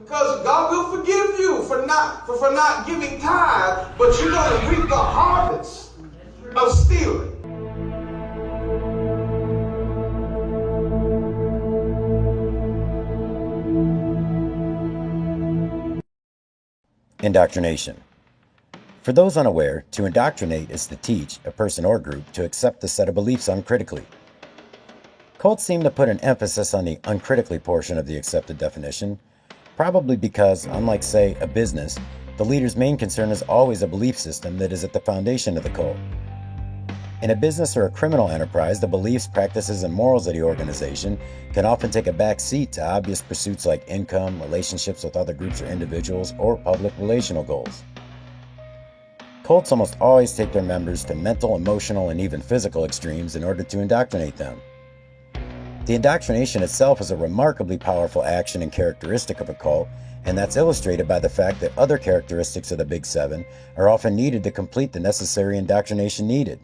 Because God will forgive you for not giving tithe, but you're going to reap the harvest of stealing. Indoctrination. For those unaware, to indoctrinate is to teach a person or group to accept a set of beliefs uncritically. Cults seem to put an emphasis on the uncritically portion of the accepted definition, probably because, unlike, say, a business, the leader's main concern is always a belief system that is at the foundation of the cult. In a business or a criminal enterprise, the beliefs, practices, and morals of the organization can often take a back seat to obvious pursuits like income, relationships with other groups or individuals, or public relational goals. Cults almost always take their members to mental, emotional, and even physical extremes in order to indoctrinate them. The indoctrination itself is a remarkably powerful action and characteristic of a cult, and that's illustrated by the fact that other characteristics of the Big Seven are often needed to complete the necessary indoctrination needed.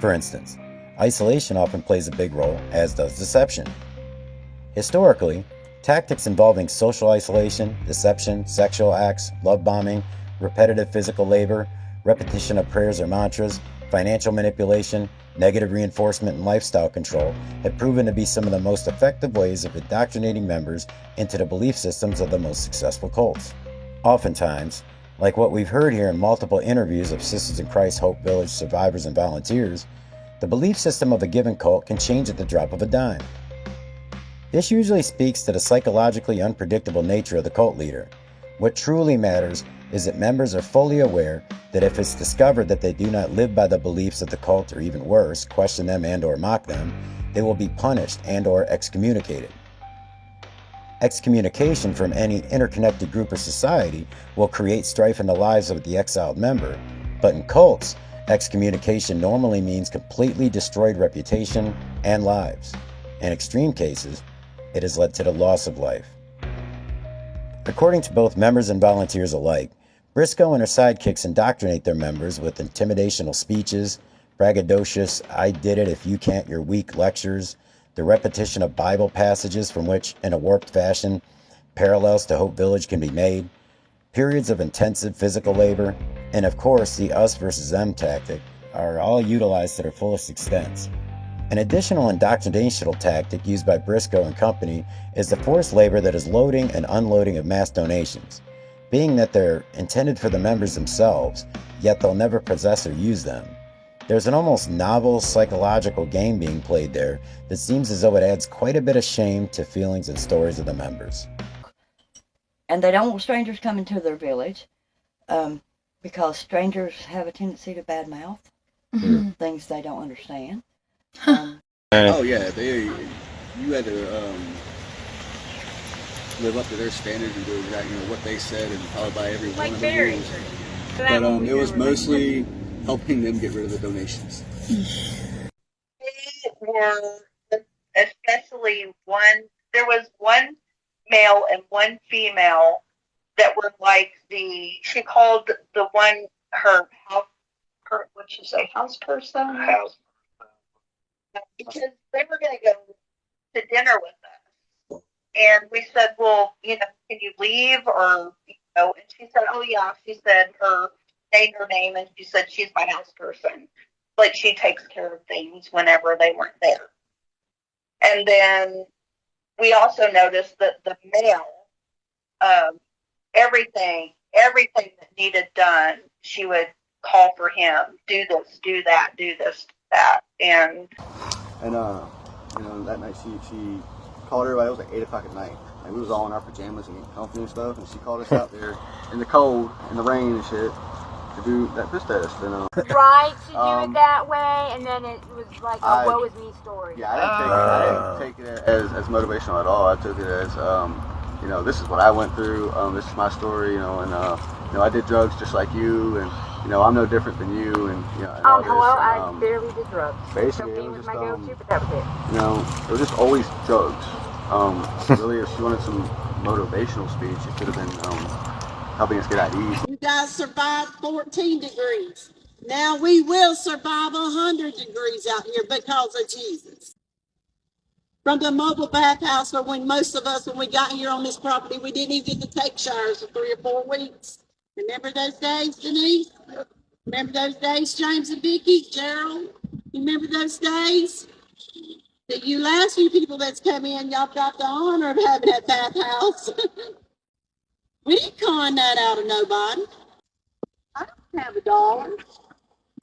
For instance, isolation often plays a big role, as does deception. Historically, tactics involving social isolation, deception, sexual acts, love bombing, repetitive physical labor, repetition of prayers or mantras, financial manipulation, negative reinforcement, and lifestyle control have proven to be some of the most effective ways of indoctrinating members into the belief systems of the most successful cults. Oftentimes, like what we've heard here in multiple interviews of Sisters in Christ Hope Village survivors and volunteers, the belief system of a given cult can change at the drop of a dime. This usually speaks to the psychologically unpredictable nature of the cult leader. What truly matters is that members are fully aware that if it's discovered that they do not live by the beliefs of the cult, or even worse, question them and or mock them, they will be punished and or excommunicated. Excommunication from any interconnected group or society will create strife in the lives of the exiled member, but in cults, excommunication normally means completely destroyed reputation and lives. In extreme cases, it has led to the loss of life. According to both members and volunteers alike, Briscoe and her sidekicks indoctrinate their members with intimidational speeches, braggadocious "I did it if you can't, you're weak" lectures, the repetition of Bible passages from which, in a warped fashion, parallels to Hope Village can be made, periods of intensive physical labor, and of course the us versus them tactic are all utilized to their fullest extents. An additional indoctrinational tactic used by Briscoe and company is the forced labor that is loading and unloading of mass donations. Being that they're intended for the members themselves, yet they'll never possess or use them. There's an almost novel psychological game being played there that seems as though it adds quite a bit of shame to feelings and stories of the members. And they don't want strangers coming to their village because strangers have a tendency to badmouth things they don't understand. Oh yeah, you had to live up to their standards and do exactly what they said and follow by every one of the rules. But it was mostly helping them get rid of the donations. They were, especially there was one male and one female that were like she called the one what'd she say, house person? House. Because they were going to go to dinner with us. And we said, well, can you leave? Or, and she said, oh yeah. She said her name, and she said she's my house person. Like she takes care of things whenever they weren't there. And then we also noticed that the male, everything that needed done, she would call for him, do this, do that, do this, do that. And that night she called everybody. It was like 8 o'clock at night, and we was all in our pajamas and getting comfy and stuff, and she called us out there in the cold, in the rain and shit, to do that piss test. And right, to do it that way, and then it was like a woe is me story. Yeah, I didn't take it as motivational at all. I took it as this is what I went through. This is my story. And I did drugs just like you, and I'm no different than you, and hello, I barely did drugs. Basically, cocaine was my go-to, but that was it. It was just always drugs. Really, if she wanted some motivational speech, it could have been helping us get IDs. You guys survived 14 degrees. Now we will survive 100 degrees out here because of Jesus. from the mobile bathhouse for when most of us, when we got here on this property, we didn't even get to take showers for 3 or 4 weeks. Remember those days, Denise? Remember those days, James and Vicky, Gerald? You remember those days? The you last few people that's come in, y'all got the honor of having that bathhouse. We didn't con that out of nobody. I don't have a dollar.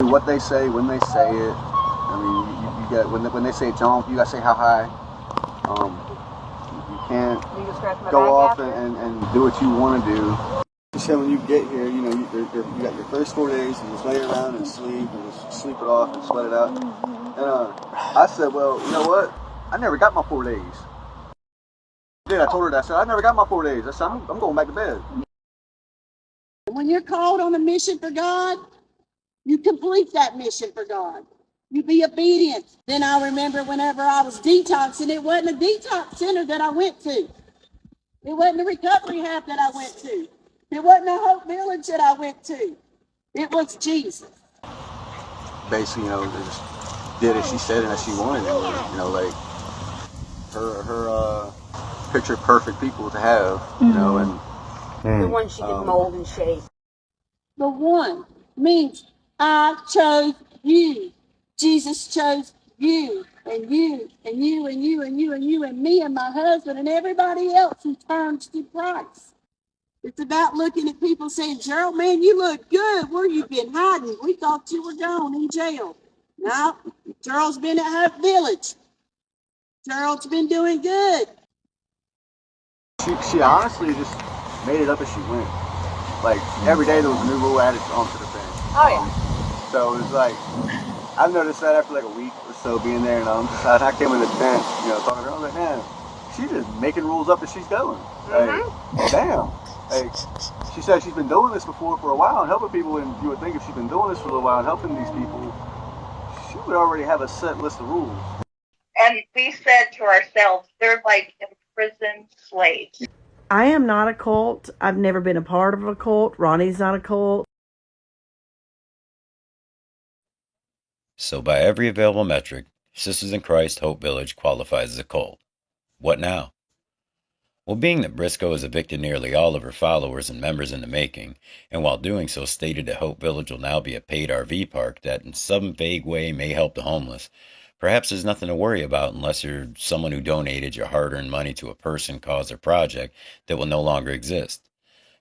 What they say when they say it. I mean, you got when they say jump, you gotta say how high. You can't go off and do what you want to do. She said when you get here, you know, you got your first 4 days, and just lay around and just sleep it off and sweat it out. And I said, well, you know what? I never got my 4 days. Then I told her that. I said, I never got my 4 days. I said, I'm going back to bed. When you're called on a mission for God, you complete that mission for God. You be obedient. Then I remember whenever I was detoxing, it wasn't a detox center that I went to. It wasn't a recovery hub that I went to. It wasn't a Hope Village that I went to. It was Jesus. Basically, you know, they just did as she said and as she wanted. And, you know, like her picture perfect people to have, you know, and The one she could mold and shape. The one means I chose you. Jesus chose you and you and you and you and you and you and me and my husband and everybody else who turns to Christ. It's about looking at people saying, Gerald, man, you look good. Where you been hiding? We thought you were gone in jail. No, Gerald's been at Hope Village. Gerald's been doing good. she honestly just made it up as she went. Like every day there was a new rule added onto the thing. Oh yeah. So it was like I've noticed that after like a week or so being there, and I came in the tent, you know, talking to her. I was like, man, she's just making rules up as she's going. Like, damn. Like, she said she's been doing this before for a while and helping people, and you would think if she's been doing this for a little while and helping these people, she would already have a set list of rules. And we said to ourselves, they're like imprisoned slaves. I am not a cult. I've never been a part of a cult. Ronnie's not a cult. So by every available metric, Sisters in Christ Hope Village qualifies as a cult. What now? Well, being that Briscoe has evicted nearly all of her followers and members in the making, and while doing so stated that Hope Village will now be a paid RV park that in some vague way may help the homeless, perhaps there's nothing to worry about unless you're someone who donated your hard-earned money to a person, cause, or project that will no longer exist.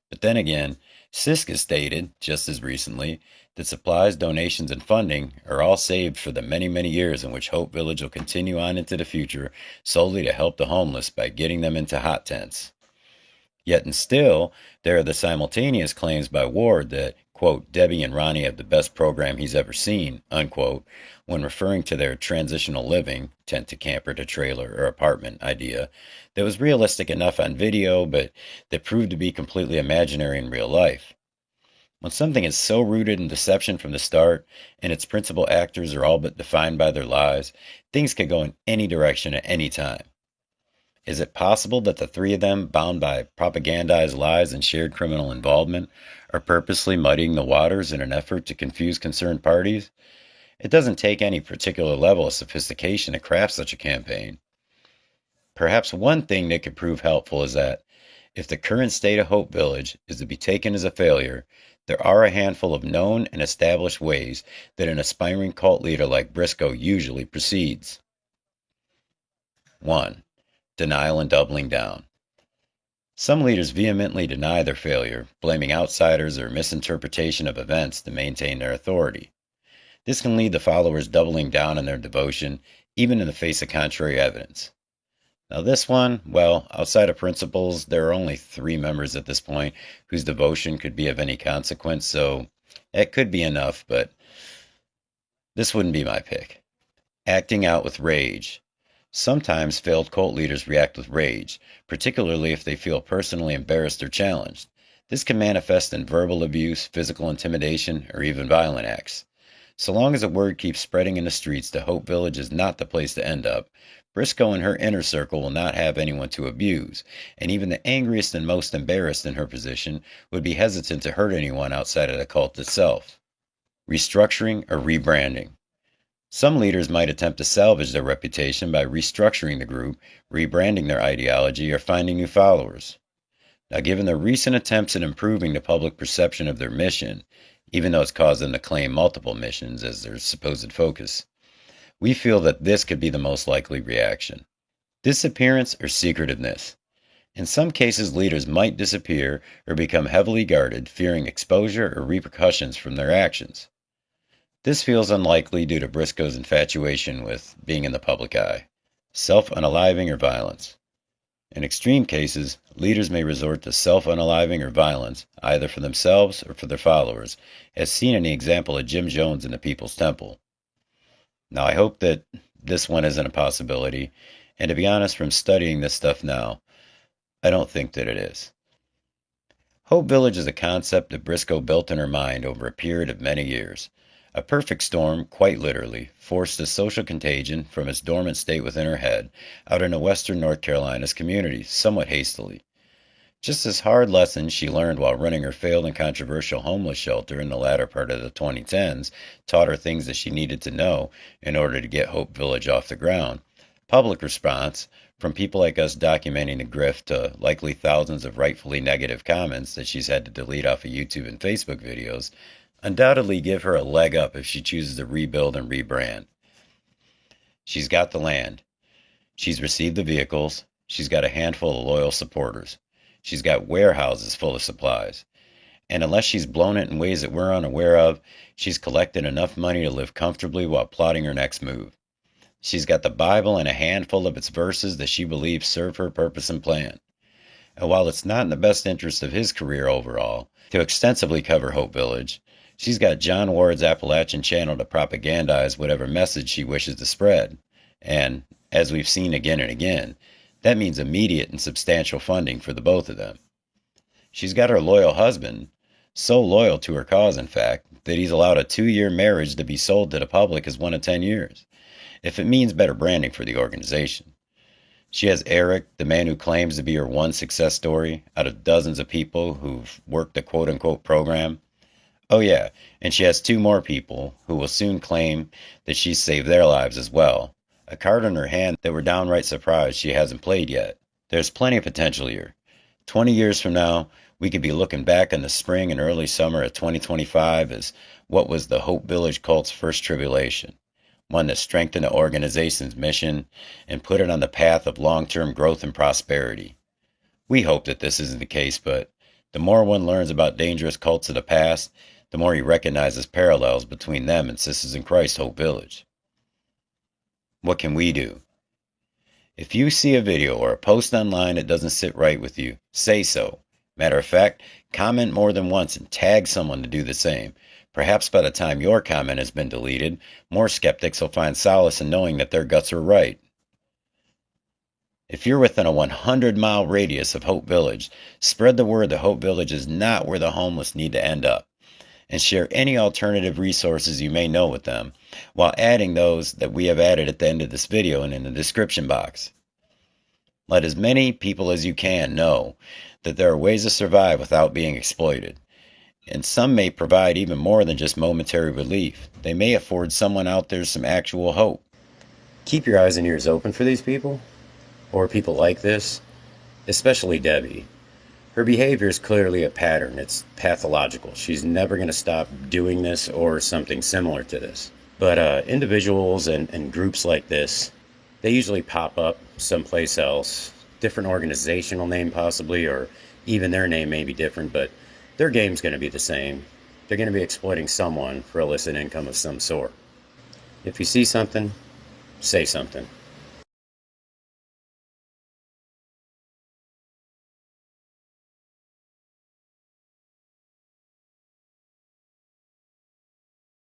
But then again, Sisk has stated, just as recently, that supplies, donations, and funding are all saved for the many, many years in which Hope Village will continue on into the future solely to help the homeless by getting them into hot tents. Yet and still, there are the simultaneous claims by Ward that, quote, Debbie and Ronnie have the best program he's ever seen, unquote, when referring to their transitional living, tent to camper to trailer or apartment idea that was realistic enough on video, but that proved to be completely imaginary in real life. When something is so rooted in deception from the start, and its principal actors are all but defined by their lies, things can go in any direction at any time. Is it possible that the three of them, bound by propagandized lies and shared criminal involvement, are purposely muddying the waters in an effort to confuse concerned parties? It doesn't take any particular level of sophistication to craft such a campaign. Perhaps one thing that could prove helpful is that, if the current state of Hope Village is to be taken as a failure, there are a handful of known and established ways that an aspiring cult leader like Briscoe usually proceeds. 1. Denial and doubling down. Some leaders vehemently deny their failure, blaming outsiders or misinterpretation of events to maintain their authority. This can lead the followers doubling down on their devotion, even in the face of contrary evidence. Now this one, well, outside of principles, there are only 3 members at this point whose devotion could be of any consequence, so it could be enough, but this wouldn't be my pick. Acting out with rage. Sometimes failed cult leaders react with rage, particularly if they feel personally embarrassed or challenged. This can manifest in verbal abuse, physical intimidation, or even violent acts. So long as the word keeps spreading in the streets that Hope Village is not the place to end up, Briscoe and her inner circle will not have anyone to abuse, and even the angriest and most embarrassed in her position would be hesitant to hurt anyone outside of the cult itself. Restructuring or rebranding. Some leaders might attempt to salvage their reputation by restructuring the group, rebranding their ideology, or finding new followers. Now, given the recent attempts at improving the public perception of their mission, even though it's caused them to claim multiple missions as their supposed focus, we feel that this could be the most likely reaction. Disappearance or secretiveness. In some cases, leaders might disappear or become heavily guarded, fearing exposure or repercussions from their actions. This feels unlikely due to Briscoe's infatuation with being in the public eye, self-unaliving or violence. In extreme cases, leaders may resort to self-unaliving or violence, either for themselves or for their followers, as seen in the example of Jim Jones in the People's Temple. Now, I hope that this one isn't a possibility, and to be honest, from studying this stuff now, I don't think that it is. Hope Village is a concept that Briscoe built in her mind over a period of many years. A perfect storm, quite literally, forced a social contagion from its dormant state within her head out into western North Carolina's community, somewhat hastily. Just as hard lessons she learned while running her failed and controversial homeless shelter in the latter part of the 2010s taught her things that she needed to know in order to get Hope Village off the ground. Public response, from people like us documenting the grift to likely thousands of rightfully negative comments that she's had to delete off of YouTube and Facebook videos, undoubtedly give her a leg up if she chooses to rebuild and rebrand. She's got the land. She's received the vehicles. She's got a handful of loyal supporters. She's got warehouses full of supplies. And unless she's blown it in ways that we're unaware of, she's collected enough money to live comfortably while plotting her next move. She's got the Bible and a handful of its verses that she believes serve her purpose and plan. And while it's not in the best interest of his career overall to extensively cover Hope Village, she's got John Ward's Appalachian channel to propagandize whatever message she wishes to spread. And, as we've seen again and again, that means immediate and substantial funding for the both of them. She's got her loyal husband, so loyal to her cause, in fact, that he's allowed a 2-year marriage to be sold to the public as one of 10 years, if it means better branding for the organization. She has Eric, the man who claims to be her one success story out of dozens of people who've worked the quote-unquote program. Oh yeah, and she has 2 more people who will soon claim that she's saved their lives as well. A card in her hand that we're downright surprised she hasn't played yet. There's plenty of potential here. 20 years from now, we could be looking back on the spring and early summer of 2025 as what was the Hope Village cult's first tribulation. One that strengthened the organization's mission and put it on the path of long-term growth and prosperity. We hope that this isn't the case, but the more one learns about dangerous cults of the past, the more he recognizes parallels between them and Sisters in Christ Hope Village. What can we do? If you see a video or a post online that doesn't sit right with you, say so. Matter of fact, comment more than once and tag someone to do the same. Perhaps by the time your comment has been deleted, more skeptics will find solace in knowing that their guts are right. If you're within a 100-mile radius of Hope Village, spread the word that Hope Village is not where the homeless need to end up, and share any alternative resources you may know with them, while adding those that we have added at the end of this video and in the description box. Let as many people as you can know that there are ways to survive without being exploited. And some may provide even more than just momentary relief. They may afford someone out there some actual hope. Keep your eyes and ears open for these people, or people like this, especially Debbie. Her behavior is clearly a pattern. It's pathological. She's never going to stop doing this or something similar to this. But individuals and groups like this, they usually pop up someplace else. Different organizational name possibly, or even their name may be different, but their game's going to be the same. They're going to be exploiting someone for illicit income of some sort. If you see something, say something.